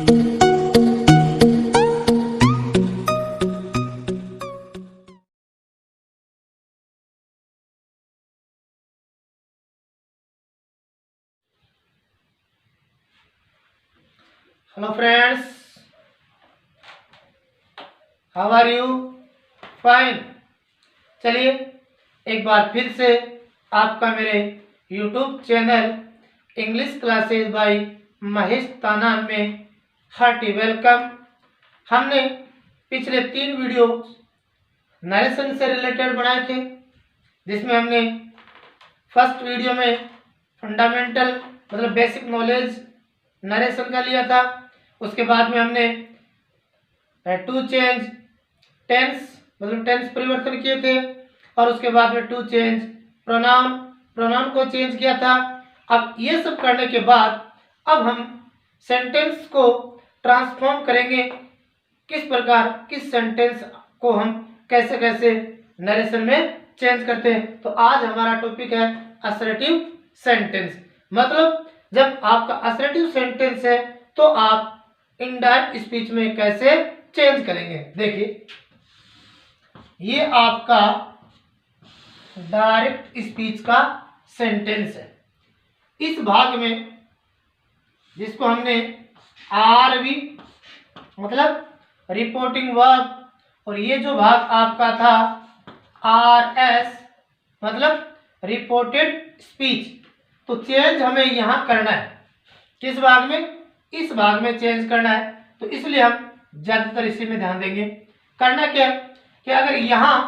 Hello friends, how are you? Fine. चलिए एक बार फिर से आपका मेरे YouTube channel English classes by Mahesh Tanan में हार्टी वेलकम। हमने पिछले 3 वीडियो नरेशन से रिलेटेड बनाए थे, जिसमें हमने फर्स्ट वीडियो में फंडामेंटल मतलब बेसिक नॉलेज नरेशन का लिया था। उसके बाद में हमने टू चेंज टेंस मतलब टेंस परिवर्तन किए थे, और उसके बाद में टू चेंज प्रोनाउन को चेंज किया था। अब ये सब करने के बाद अब हम सेंटेंस को ट्रांसफॉर्म करेंगे, किस प्रकार किस सेंटेंस को हम कैसे कैसे नरेशन में चेंज करते हैं। तो आज हमारा टॉपिक है असर्टिव सेंटेंस। मतलब जब आपका असर्टिव सेंटेंस है तो आप इनडायरेक्ट स्पीच में कैसे चेंज करेंगे। देखिए, ये आपका डायरेक्ट स्पीच का सेंटेंस है। इस भाग में जिसको हमने आरवी मतलब रिपोर्टिंग वर्ब, और ये जो भाग आपका था आरएस मतलब रिपोर्टेड स्पीच, तो चेंज हमें यहां करना है। किस भाग में? इस भाग में चेंज करना है। तो इसलिए हम ज्यादातर इसी में ध्यान देंगे। करना क्या है कि अगर यहां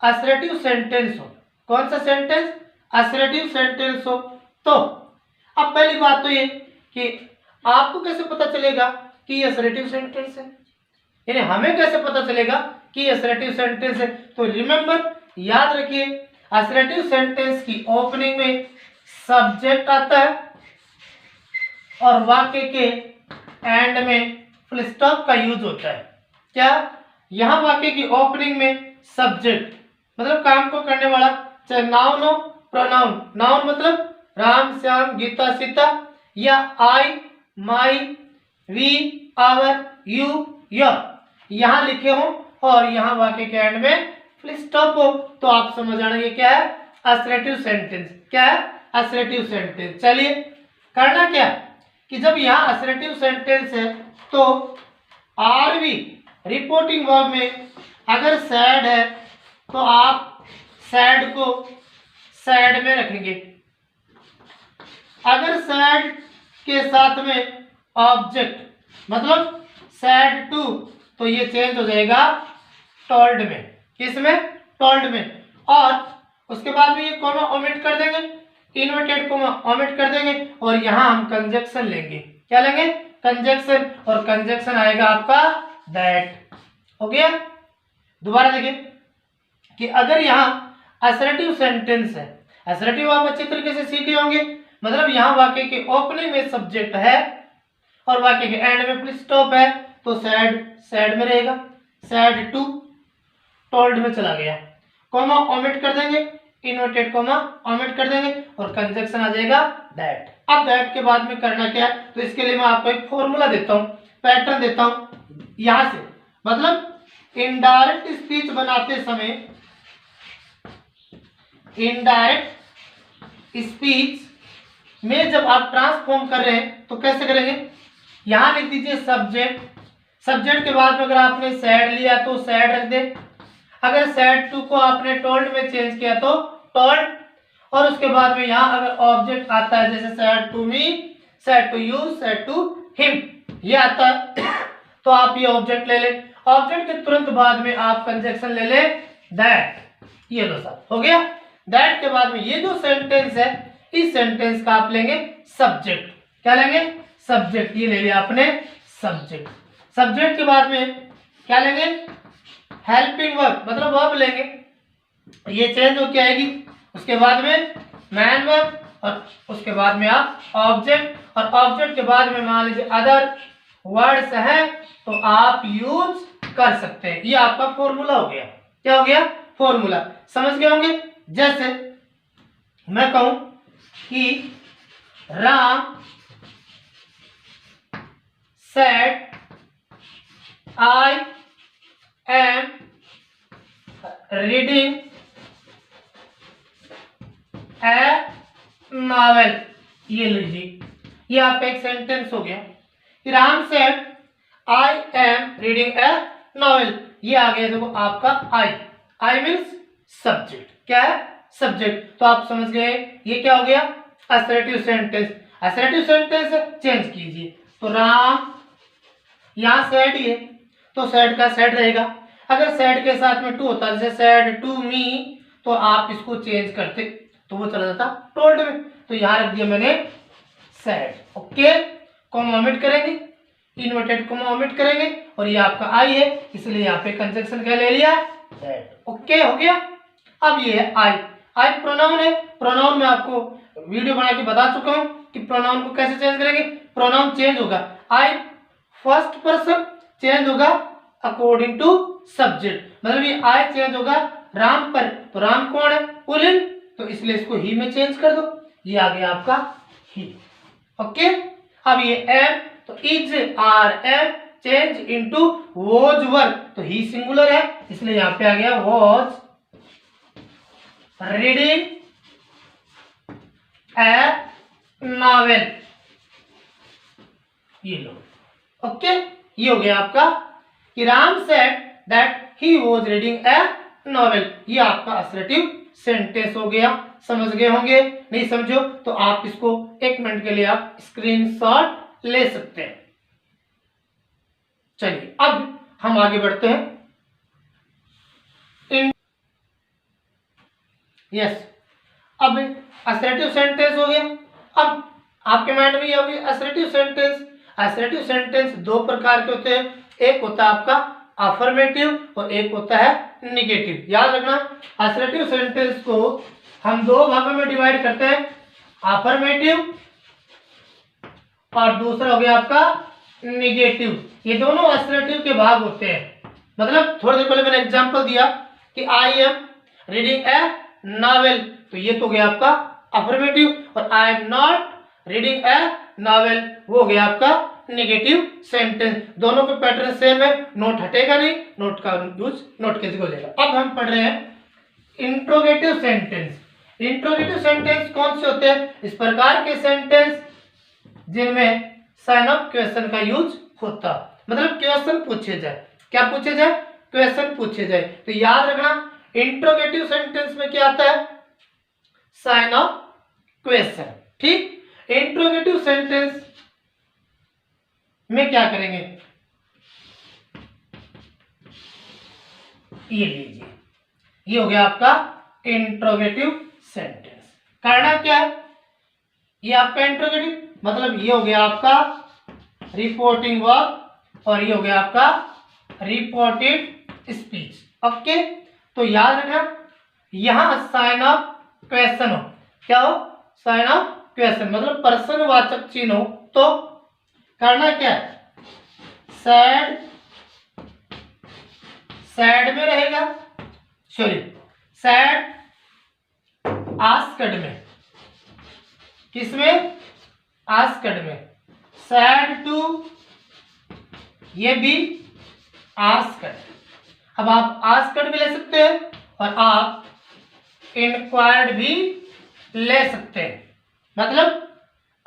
असर्टिव सेंटेंस हो, कौन सा सेंटेंस? असर्टिव सेंटेंस हो, तो अब पहली बात तो ये कि आपको कैसे पता चलेगा कि ये असर्टिव सेंटेंस है, यानी हमें कैसे पता चलेगा कि ये असर्टिव सेंटेंस है। तो रिमेंबर, याद रखिए, असर्टिव सेंटेंस की ओपनिंग में सब्जेक्ट आता है और वाक्य के एंड में फुल स्टॉप का यूज होता है। क्या? यहां वाक्य की ओपनिंग में सब्जेक्ट मतलब काम को करने वाला, चाहे नाउन हो प्रोनाउन। नाउन मतलब राम, श्याम, गीता, सीता, या आई, माई, वी, आवर, यू, योर यहां लिखे हो, और यहां वाक्य के एंड में फुल स्टॉप हो, तो आप समझ जाएंगे क्या है असर्टिव सेंटेंस। क्या है? Assertive sentence. चलिए, करना क्या कि जब यहां असर्टिव सेंटेंस है तो आरवी रिपोर्टिंग वर्ब में अगर सैड है तो आप सैड को सैड में रखेंगे। अगर सैड के साथ में ऑब्जेक्ट मतलब सैड टू, तो ये चेंज हो जाएगा टोल्ड में। किस में? टोल्ड में। और उसके बाद में ये कॉमा ओमिट कर देंगे, इन्वर्टेड कॉमा ओमिट कर देंगे, और यहां हम कंजक्शन लेंगे। क्या लेंगे? कंजक्शन। और कंजक्शन आएगा आपका दैट। हो गया? दोबारा देखिए कि अगर यहां असर्टिव सेंटेंस है, असर्टिव आप अच्छी तरीके से सीखे होंगे, मतलब यहां वाक्य के ओपनिंग में सब्जेक्ट है और वाक्य के एंड में फुल स्टॉप है, तो सैड सैड में रहेगा, सैड टू टोल्ड में चला गया। कॉमा ओमिट कर देंगे, इन्वर्टेड कॉमा ओमिट कर देंगे, और कंजक्शन आ जाएगा दैट। अब दैट के बाद में करना क्या है, तो इसके लिए मैं आपको एक फॉर्मूला देता हूं, पैटर्न देता हूं यहां से। मतलब इनडायरेक्ट स्पीच बनाते समय, इनडायरेक्ट स्पीच में जब आप ट्रांसफॉर्म कर रहे हैं तो कैसे करेंगे? यहां लिख दीजिए सब्जेक्ट। सब्जेक्ट के बाद में अगर आपने सैड लिया तो सैड रख दे। अगर सैड टू को आपने टोल्ड में चेंज किया तो टोल्ड, और उसके बाद में यहां अगर ऑब्जेक्ट आता है जैसे said to me, said to you, said to him, ये आता है तो आप ये ऑब्जेक्ट ले ले। ऑब्जेक्ट के तुरंत बाद में आप कंजक्शन ले ले दैट। ये लो साहब, हो गया। दैट के बाद में ये जो सेंटेंस है, इस सेंटेंस का आप लेंगे सब्जेक्ट। क्या लेंगे? सब्जेक्ट। ये ले लिया आपने सब्जेक्ट। सब्जेक्ट के बाद में क्या लेंगे? हेल्पिंग वर्ब मतलब वर्ब लेंगे, ये चेंज होके आएगी। उसके बाद में मैन वर्ब, और उसके बाद में आप ऑब्जेक्ट, और ऑब्जेक्ट के बाद में मान लीजिए अदर वर्ड्स हैं तो आप यूज कर सकते हैं। ये आपका फॉर्मूला हो गया। क्या हो गया? फॉर्मूला। समझ गए होंगे। जैसे मैं कहूं कि Ram said I am reading A novel. ये लीजिए, ये आपका एक सेंटेंस हो गया। फिर Ram said I am reading A novel, ये आ गया देखो आपका आई मीन्स सब्जेक्ट। क्या है? सब्जेक्ट। तो आप समझ गए ये क्या हो गया? Assertive sentence. Assertive sentence change कीजिए, तो राम, यहां सेड ये, तो सेड का सेड रहेगा। अगर सेड के साथ में टू होता, जैसे सेड टू मी, तो आप इसको चेंज करते तो वो चला जाता टोल्ड में। तो यहां रख दिया मैंने सेड। ओके, कॉमा ओमिट करेंगे, इन्वर्टेड कॉमा ओमिट करेंगे, और ये आपका आई है, इसलिए यहाँ पे कंजंक्शन क्या ले लिया? सेड। ओके, हो गया। अब ये है आई प्रोनाउन है। प्रोनाउन में आपको वीडियो बना के बता चुका हूं कि प्रोनाउन को कैसे चेंज करेंगे। प्रोनाउन चेंज होगा, आई फर्स्ट पर्सन चेंज होगा अकॉर्डिंग टू सब्जेक्ट। मतलब ये आई चेंज होगा राम पर, तो राम कौन है? पुल्लिंग, तो इसलिए इसको ही में चेंज कर दो। ये आ गया आपका ही। ओके, अब ये एम, तो is are am change into was were, तो ही सिंगुलर है, इसलिए यहां पे आ गया वॉज रीडिंग ए नॉवेल। ये लो। ओके, ये हो गया आपका कि Ram said that he was reading A novel. ये आपका असर्टिव सेंटेंस हो गया। समझ गए होंगे? नहीं समझो तो आप इसको 1 मिनट के लिए आप स्क्रीनशॉट ले सकते हैं। चलिए अब हम आगे बढ़ते हैं। यस, अब असर्टिव सेंटेंस हो गया। अब आपके माइंड में ये होगी असर्टिव सेंटेंस। असर्टिव सेंटेंस 2 प्रकार के होते हैं, एक होता है आपका अफर्मेटिव और एक होता है निगेटिव। याद रखना, असर्टिव सेंटेंस को हम 2 भागों में डिवाइड करते हैं, अफर्मेटिव और दूसरा हो गया आपका निगेटिव। ये दोनों असर्टिव के भाग होते हैं। मतलब थोड़ी देर पहले मैंने एग्जांपल दिया कि I am reading A novel, तो ये तो गया आपका अफर्मेटिव, और I am not reading A novel वो हो गया आपका नेगेटिव सेंटेंस। दोनों के पैटर्न सेम है, नोट हटेगा नहीं, नोट का यूज नोट कैसे हो जाएगा। अब हम पढ़ रहे हैं इंट्रोगेटिव सेंटेंस। इंट्रोगेटिव सेंटेंस कौन से होते हैं? इस प्रकार के सेंटेंस जिनमें साइन ऑफ क्वेश्चन का यूज होता, मतलब क्वेश्चन पूछे जाए। क्या पूछे जाए? क्वेश्चन पूछे जाए। तो याद रखना इंट्रोगेटिव सेंटेंस में क्या आता है? Sign of question. ठीक, इंट्रोगेटिव सेंटेंस में क्या करेंगे? ये लीजिए, ये हो गया आपका इंट्रोगेटिव सेंटेंस। करना क्या है? ये आपका इंट्रोगेटिव, मतलब ये हो गया आपका रिपोर्टिंग वर्ब और ये हो गया आपका रिपोर्टेड स्पीच। ओके, तो याद रखना यहां साइन ऑफ क्वेश्चन हो। क्या हो? साइन ऑफ क्वेश्चन, मतलब प्रश्नवाचक चिन्ह हो, तो करना क्या है? सैड, सैड में रहेगा, सॉरी सैड आस्क्ड में, किसमें? आस्क्ड में। सैड टू, ये भी आस्क्ड। अब आप आस्क्ड भी ले सकते हैं और आप इंक्वायर्ड भी ले सकते हैं, मतलब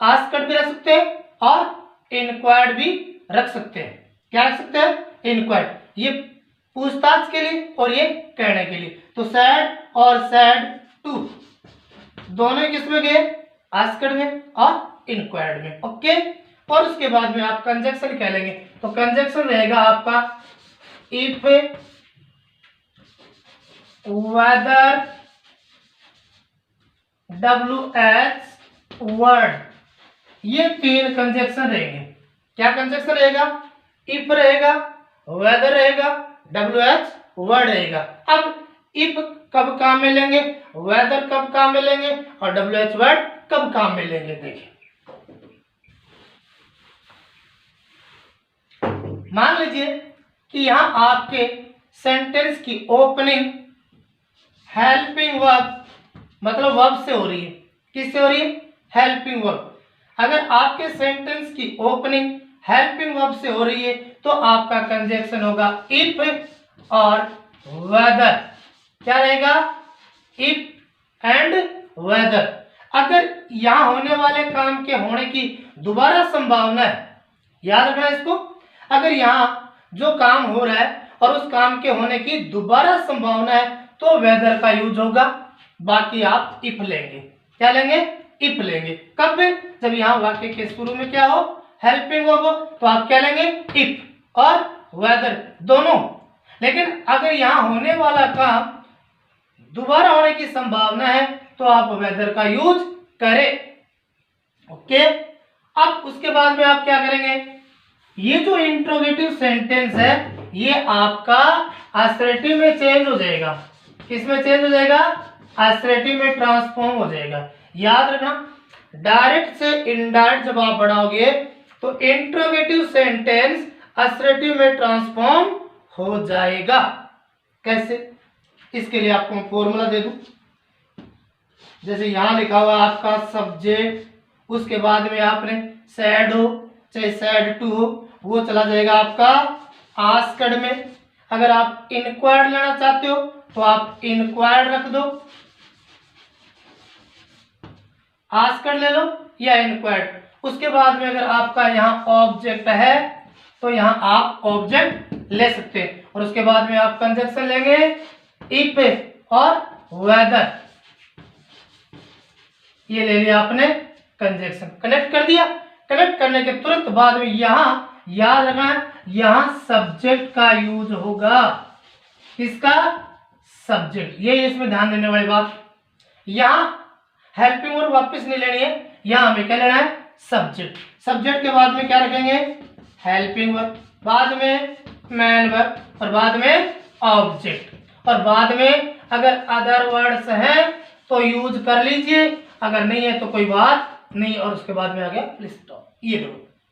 आस्क्ड भी रख सकते हैं और इंक्वायर्ड भी रख सकते हैं। क्या रख सकते हैं? इंक्वायर्ड, ये पूछताछ के लिए और ये कहने के लिए। तो सैड और सैड टू दोनों किस में गए? आस्क्ड में और इंक्वायर्ड में। ओके, और उसके बाद में आप कंजक्शन कह लेंगे, तो कंजक्शन रहेगा आपका इफ, वेदर, WH, वर्ड। ये 3 कंजक्शन रहेंगे। क्या कंजक्शन रहेगा? इफ रहेगा, वेदर रहेगा, WH वर्ड रहेगा। अब इफ कब काम में लेंगे, वेदर कब काम में लेंगे और WH वर्ड कब काम में लेंगे? देखिए, मान लीजिए कि यहां आपके सेंटेंस की ओपनिंग हेल्पिंग वर्ब, मतलब वर्ब से हो रही है। किससे हो रही है? Helping verb. अगर आपके सेंटेंस की ओपनिंग हेल्पिंग वर्ब से हो रही है तो आपका कंजक्शन होगा इफ और वेदर। क्या रहेगा? If and whether. अगर यहां होने वाले काम के होने की दोबारा संभावना है, याद रखना इसको, अगर यहां जो काम हो रहा है और उस काम के होने की दोबारा संभावना है तो वेदर का यूज होगा, बाकी आप इफ लेंगे। क्या लेंगे? इफ लेंगे। कब? जब यहां वाक्य के शुरू में क्या हो? हेल्पिंग वर्ब हो, तो आप क्या लेंगे? इफ और वेदर दोनों। लेकिन अगर यहां होने वाला काम दोबारा होने की संभावना है तो आप वेदर का यूज करें। ओके, अब उसके बाद में आप क्या करेंगे? ये जो इंट्रोगेटिव सेंटेंस है ये आपका असर्टिव में चेंज हो जाएगा। किसमें चेंज हो जाएगा? असर्टिव में ट्रांसफॉर्म हो जाएगा। याद रखना, डायरेक्ट से इनडायरेक्ट जब आप बढ़ाओगे तो इंट्रोगेटिव सेंटेंस असर्टिव में ट्रांसफॉर्म हो जाएगा। कैसे? इसके लिए आपको मैं फॉर्मूला दे दूं। जैसे यहां लिखा हुआ आपका सब्जेक्ट, उसके बाद में आपने सैड हो चाहे सैड टू हो, वो चला जाएगा आपका आस्क्ड में। अगर आप इंक्वायर्ड लेना चाहते हो तो आप इंक्वायर्ड रख दो, आस्क्ड ले लो या इंक्वायर्ड। उसके बाद में अगर आपका यहाँ ऑब्जेक्ट है तो यहाँ आप ऑब्जेक्ट ले सकते हैं और उसके बाद में आप कंजक्शन लेंगे इफ और वेदर। ये ले लिया आपने कंजक्शन, कनेक्ट कर दिया। कनेक्ट करने के तुरंत बाद में यहां याद रखना है, यहां सब्जेक्ट का यूज होगा। किसका? सब्जेक्ट। ये इसमें ध्यान देने वाली बात, यहां हेल्पिंग वर्ब वापस नहीं लेनी है, यहां हमें क्या लेना है? सब्जेक्ट। सब्जेक्ट के बाद में क्या रखेंगे? हेल्पिंग वर्ब, बाद में मैन वर्ब और बाद में ऑब्जेक्ट। और बाद में अगर अदर वर्ड्स हैं तो यूज कर लीजिए, अगर नहीं है तो कोई बात नहीं। और उसके बाद में आ गया फुल स्टॉप। ये दो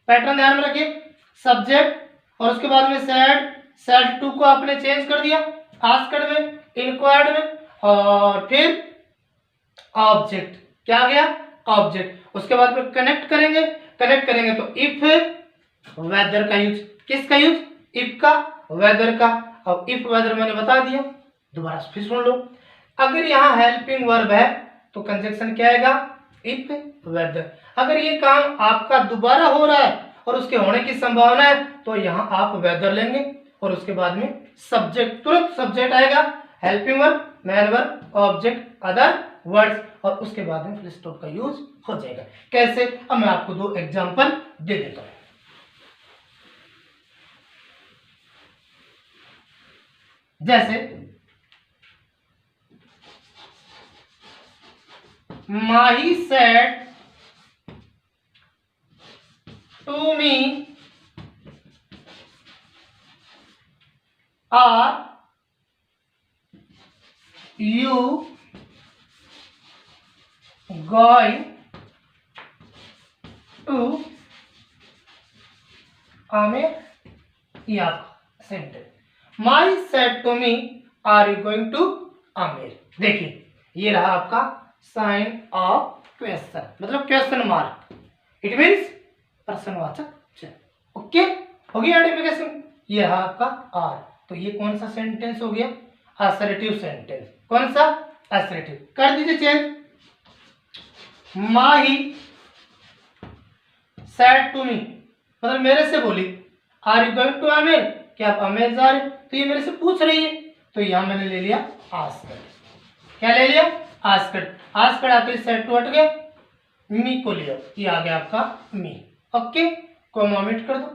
पैटर्न ध्यान में रखिए, सब्जेक्ट और उसके बाद में सैड, सैड टू को आपने चेंज कर दिया आस्क्ड में, इंक्वायर्ड में, और फिर ऑब्जेक्ट। क्या आ गया? ऑब्जेक्ट। उसके बाद में कनेक्ट करेंगे, कनेक्ट करेंगे तो इफ वेदर का यूज। किसका यूज? इफ का, वेदर का। और इफ वेदर मैंने बता दिया, दोबारा फिर सुन लो। अगर यहाँ हेल्पिंग वर्ब है तो कंजक्शन क्या आएगा? If whether. अगर ये काम आपका दोबारा हो रहा है और उसके होने की संभावना है तो यहाँ आप वेदर लेंगे और उसके बाद में सब्जेक्ट, तुरंत सब्जेक्ट आएगा, helping verb, man verb, object, other words, और उसके बाद में फुल स्टॉप का यूज हो जाएगा। कैसे? अब मैं आपको दो एग्जांपल दे देता हूं। जैसे Mahi said to me, are you going to Amer? ये आपका sentence. Mahi said to me, are you going to Amer? देखिए ये रहा आपका साइन ऑफ क्वेश्चन, मतलब क्वेश्चन मार्क। इट मीन्स प्रश्नवाचक चिन्ह। ओके, हो गया आइडेंटिफिकेशन। ये रहा आपका आर। तो ये कौन सा सेंटेंस हो गया? Assertive sentence. कौन सा? असर्टिव। कर दीजिए change. Mahi said to me, मतलब मेरे से बोली, are you going to Amer? क्या आप आमेर जा रहे? तो ये मेरे से पूछ रही है, तो यहां मैंने ले लिया आस्क्ड। क्या ले लिया? आस्क्ड। आस्क्ड आके सेड टू हट गया, मी को लिया, ये आ गया आपका मी। ओके, कॉमा ओमिट कर दो,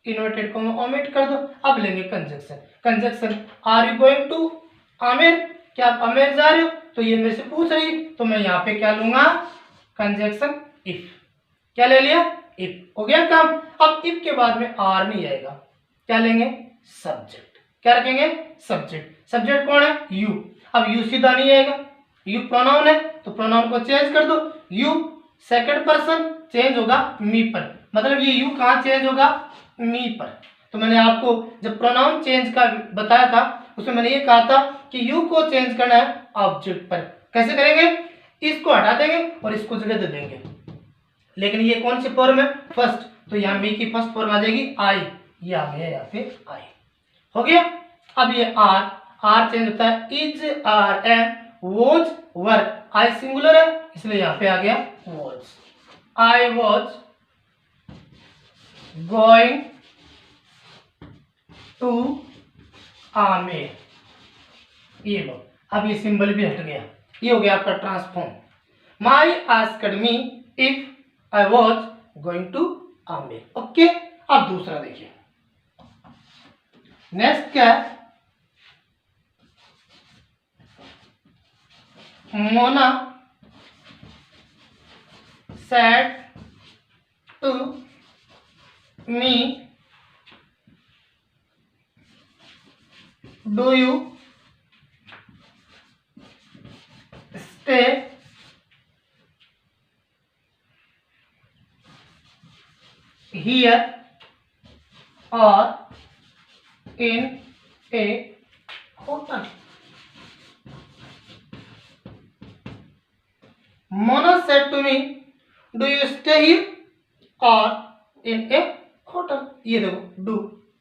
इन्वर्टेड कॉमा ओमिट कर दो। अब लेंगे conjunction. Conjunction are you going to Amer? क्या आप आमेर जा रहे हो? तो ये मेरे से पूछ रही है, तो मैं यहाँ पे क्या लूंगा? Conjunction if. क्या ले लिया? इफ। हो गया काम। अब इफ के बाद में आर नहीं आएगा, क्या लेंगे? सब्जेक्ट। क्या रखेंगे? सब्जेक्ट। सब्जेक्ट कौन है? यू। अब यू सीधा नहीं आएगा, यू प्रोनाउन है तो प्रोनाउन को चेंज कर दो। यू सेकंड पर्सन चेंज होगा मी पर, मतलब ये यू कहाँ चेंज होगा? मी पर। तो मैंने आपको जब प्रोनाउन चेंज का बताया था उसमें मैंने ये कहा था कि यू को चेंज करना है ऑब्जेक्ट पर। कैसे करेंगे? इसको हटा देंगे और इसको जगह दे देंगे। लेकिन ये कौन सी फॉर्म है? फर्स्ट। तो यहाँ मी की फर्स्ट फॉर्म आ जाएगी आई, ये आ गया यहाँ पे आई, हो गया। अब ये आर चेंज होता है, is are am was were, I singular है इसलिए यहाँ पे आ गया was, I was going to Amer, ये लो, अब ये सिंबल भी हट गया, ये हो गया आपका transform. Mahi asked me if I was going to Amer, okay. अब दूसरा देखिए, नेक्स्ट क्या है, Mona said to me, do you stay here or in a hotel? Mona said to me, do you stay here or in a hotel? ये देखो do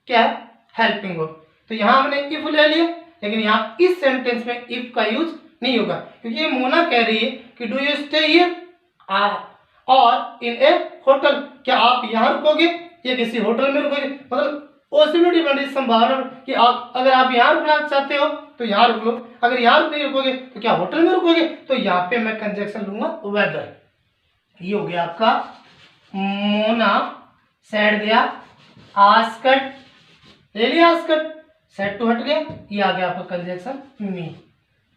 क्या है, helping verb, तो यहाँ हमने इफ ले लिया, लेकिन यहाँ इस सेंटेंस में इफ का यूज नहीं होगा, क्योंकि ये मोना कह रही है कि डू यू स्टे हियर और इन ए होटल, क्या आप यहाँ रुकोगे या किसी होटल में रुकोगे, मतलब पॉसिबिलिटी बन रही संभावना कि आप अगर आप यहाँ रुकना चाहते हो तो यहाँ रुक लो, अगर यहाँ नहीं रुकोगे तो क्या होटल में रुकोगे, तो यहाँ पे मैं कंजक्शन लूंगा वेदर। ये हो गया आपका मोना सेड गया, आस्क्ड ले लिया, आस्क्ड सेड टू हट गया, ये आ गया आपका कंजक्शन मी।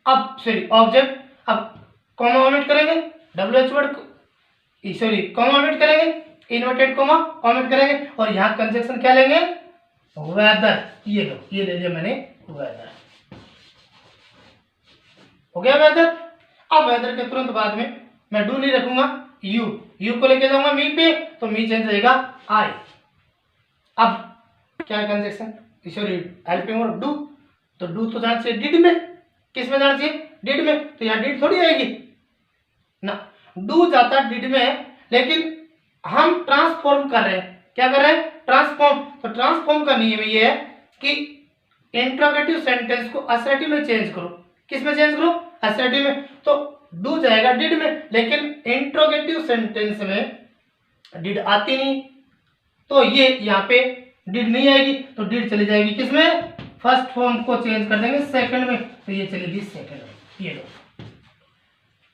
अब सॉरी ऑब्जेक्ट, अब कॉमा ओमिट करेंगे, W H word sorry comma omit करेंगे, इन्वर्टेड कॉमा ओमिट करेंगे, और यहाँ कंजक्शन क्या लेंगे, वेदर, ये लो, ये ले लिया मैंने वेदर, हो गया वेदर। अब वेदर के तुरंत बाद में मैं डू नहीं रखूंगा, यू को लेके जाऊंगा मी पे, तो मी चेंज रहेगा आई। अब क्या conjunction, sorry helping verb do, तो डू तो जाना चाहिए डिड में, किस में जाना चाहिए, डिड में, तो यहाँ डिड थोड़ी आएगी ना, डू जाता डिड में, लेकिन हम ट्रांसफॉर्म कर रहे हैं, क्या कर रहे हैं, ट्रांसफॉर्म, तो ट्रांसफॉर्म का नियम ये है कि इंट्रोगेटिव सेंटेंस को असर्टिव में चेंज करो, किस में चेंज करो, असर्टिव में, तो डू जाएगा डिड में, लेकिन इंट्रोगेटिव सेंटेंस में डिड आती नहीं, तो ये यहाँ पे डिड नहीं आएगी, तो डिड चली जाएगी किसमें, फर्स्ट फॉर्म को चेंज कर देंगे सेकंड में, तो ये चलेगी सेकंड में, ये लो,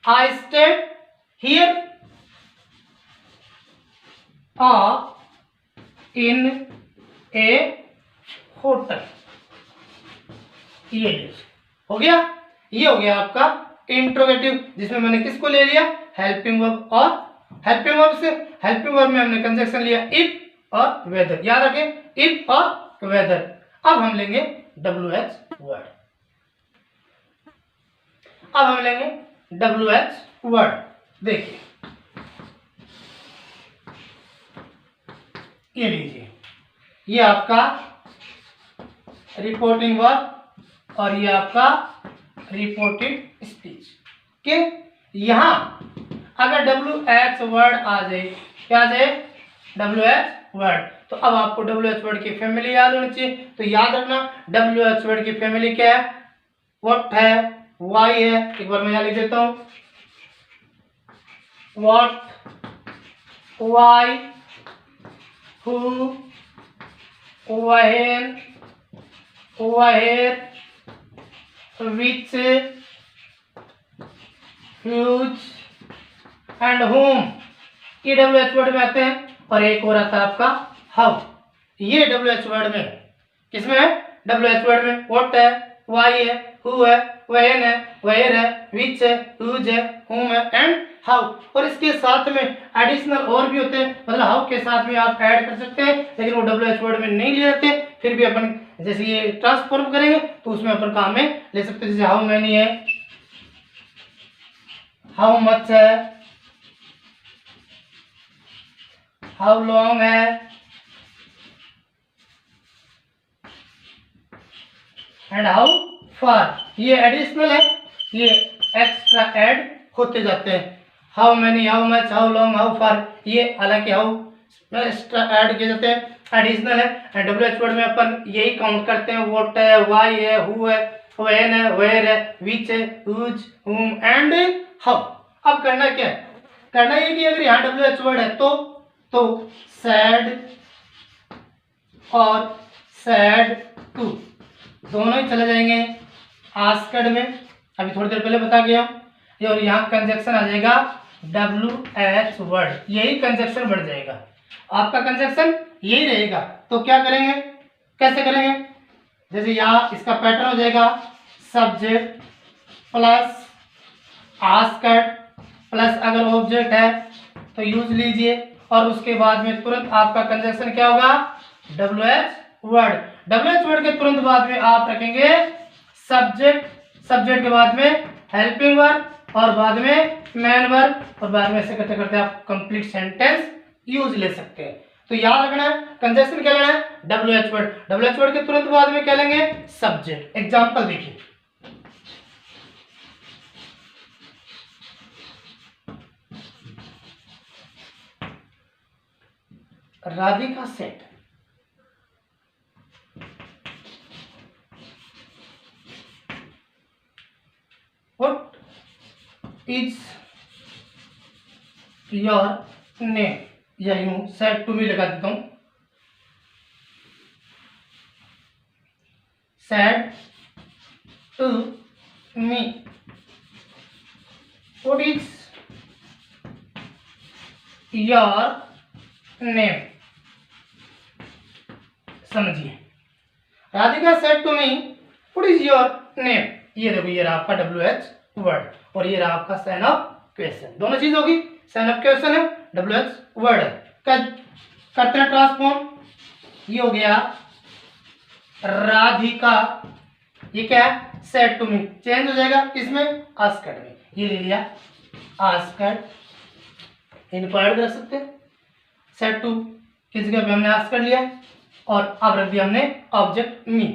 I stayed here in a hotel, ये हो गया, ये हो गया आपका इंट्रोगेटिव, जिसमें मैंने किसको ले लिया, हेल्पिंग वर्ब, और हेल्पिंग वर्ब से हेल्पिंग वर्ब में हमने कंजक्शन लिया इफ और वेदर, याद रखें इफ और वेदर। अब हम लेंगे डब्ल्यू एच वर्ड, अब हम लेंगे डब्ल्यू एच वर्ड, देखिए ये लीजिए, ये आपका रिपोर्टिंग वर्ब और ये आपका रिपोर्टेड स्पीच के, यहां अगर डब्ल्यू एच वर्ड आ जाए, क्या आ जाए, डब्ल्यू एच वर्ड, तो अब आपको डब्ल्यू एच वर्ड की फैमिली याद होनी चाहिए, तो याद रखना डब्ल्यू एच वर्ड की फैमिली क्या है, व्हाट है, वाई है, एक बार मैं यहां लिख देता हूं, what, why, who, when, where, which, whose and whom, ये डब्ल्यू एच वर्ड में आते हैं, और एक और आता है आपका हाउ, ये डब्ल्यू एच वर्ड में, किसमें है, डब्ल्यू एच वर्ड में व्हाट है, वाई है, हु है, व्हेन है, वेयर है, विच है, हुज है, whom है एंड हाउ, और इसके साथ में एडिशनल और भी होते हैं, मतलब हाउ के साथ में आप ऐड कर सकते हैं, लेकिन वो डब्ल्यू एच वर्ड में नहीं ले जाते, फिर भी अपन जैसे ये ट्रांसफॉर्म करेंगे तो उसमें अपन काम में ले सकते हैं, जैसे हाउ मैनी है, हाउ मच है, हाउ लॉन्ग है, एंड हाउ फार, ये एडिशनल है, ये एक्स्ट्रा ऐड होते जाते हैं, how many, how much, how long, how far, ये हालांकि हाउ ऐड किए जाते हैं, एडिशनल है। एंड WH वर्ड में अपन यही काउंट करते हैं, व्हाट है, व्हाई है, हु है, व्हेन है, वेयर है, व्हिच है, हुज, हुम एंड हाउ। अब करना क्या है, करना ये कि अगर यहाँ WH वर्ड है तो सैड और सैड टू दोनों ही चले जाएंगे आस्क्ड में, अभी थोड़ी देर पहले बता गया। और यहाँ कंजक्शन आ जाएगा WH वर्ड, यही कंजक्शन बढ़ जाएगा, आपका कंजक्शन यही रहेगा। तो क्या करेंगे, कैसे करेंगे, जैसे यहाँ इसका पैटर्न हो जाएगा सब्जेक्ट प्लस आस्क्ड प्लस अगर ऑब्जेक्ट है तो यूज लीजिए, और उसके बाद में तुरंत आपका कंजक्शन क्या होगा, WH वर्ड। WH वर्ड के तुरंत बाद में आप रखेंगे सब्जेक्ट, सब्जेक्ट के बाद में हेल्पिंग वर्ब और बाद में मेन वर्ब, और बाद में ऐसे करते करते आप कंप्लीट सेंटेंस यूज ले सकते हैं। तो याद रखना है कंजक्शन क्या लेना है, WH वर्ड। WH वर्ड के तुरंत बाद में क्या लेंगे, सब्जेक्ट। एग्जांपल देखिए, Radhika said what is your name, या यूं सेट टू मी लगा देता हूं, said to me what is your name. समझिए, Radhika said to me what is your name, ये देखो ये रहा आपका WH वर्ड और ये रहा आपका साइन ऑफ क्वेश्चन, दोनों चीज होगी, साइन ऑफ क्वेश्चन है, WH वर्ड है। करते हैं ट्रांसफॉर्म, ये हो गया राधिका, ये क्या है, सेट टू मी, चेंज हो जाएगा इसमें आस्क्ड में, ये ले लिया आस्क्ड, इनको ऐड कर सकते हैं, सेट टू किस जगह पे हमने आस्क्ड लिया, और अब रख दिया हमने object me,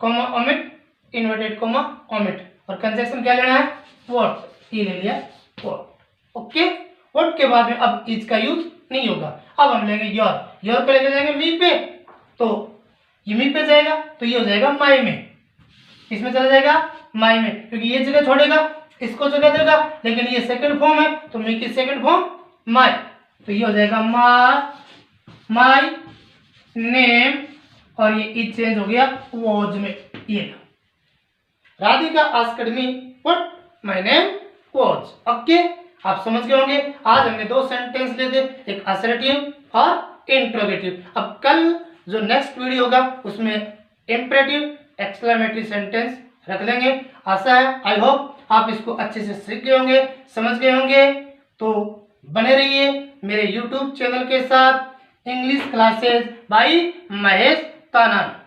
comma omit, inverted comma omit, और कंजक्शन क्या लेना है, व्हाट, ये ले लिया व्हाट। ओके, व्हाट के बाद में अब इज का यूज नहीं होगा, अब हम लेंगे योर, योर पे लेके जाएंगे मी पे, तो ये मी पे जाएगा तो ये हो जाएगा माई में, इसमें चला जाएगा माई में, क्योंकि ये जगह छोड़ेगा इसको जगह देगा, लेकिन ये सेकंड फॉर्म है तो मी की सेकंड फॉर्म माई, तो ये हो जाएगा माई नेम, और ये इज चेंज हो गया वॉज में, ये Radhika asked me what my name was. Okay, आप समझ गए होंगे। आज हमने दो सेंटेंस ले थे, एक असर्टिव और इंट्रोगेटिव। अब कल जो नेक्स्ट वीडियो होगा उसमें इंपरेटिव एक्सक्लेमेटरी सेंटेंस रख लेंगे। आशा है, आई होप आप इसको अच्छे से सीख गए होंगे, समझ गए होंगे। तो बने रहिए मेरे YouTube चैनल के साथ, इंग्लिश क्लासेस बाय महेश ताना।